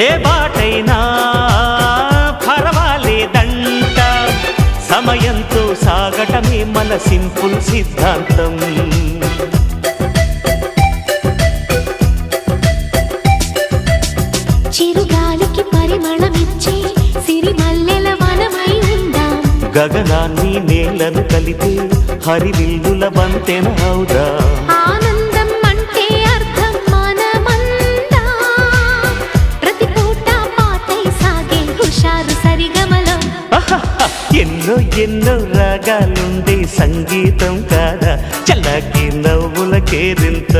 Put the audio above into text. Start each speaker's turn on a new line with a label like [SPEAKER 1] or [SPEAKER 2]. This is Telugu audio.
[SPEAKER 1] ఏ బాటైనా పర్వాలేదంట, సమయంతో సాగటమే మన సింపుల్ సిద్ధాంతం.
[SPEAKER 2] చిరుగాలికి పరిమళమిచ్చే సిరిమల్లెల వనమై ఉందాం,
[SPEAKER 1] గగనాన్ని నేలను కలిపే హరివిల్లుల బంతెన అవుదాం.
[SPEAKER 2] ఆనందం అంటే అర్థం మనమందా, ప్రతి పూట పాటై సాగే హుషారు సరిగమలో.
[SPEAKER 1] ఎన్నో ఎన్నో రాగాలుండే సంగీతం కాదా, చల్లకి నవ్వుల కేరింత.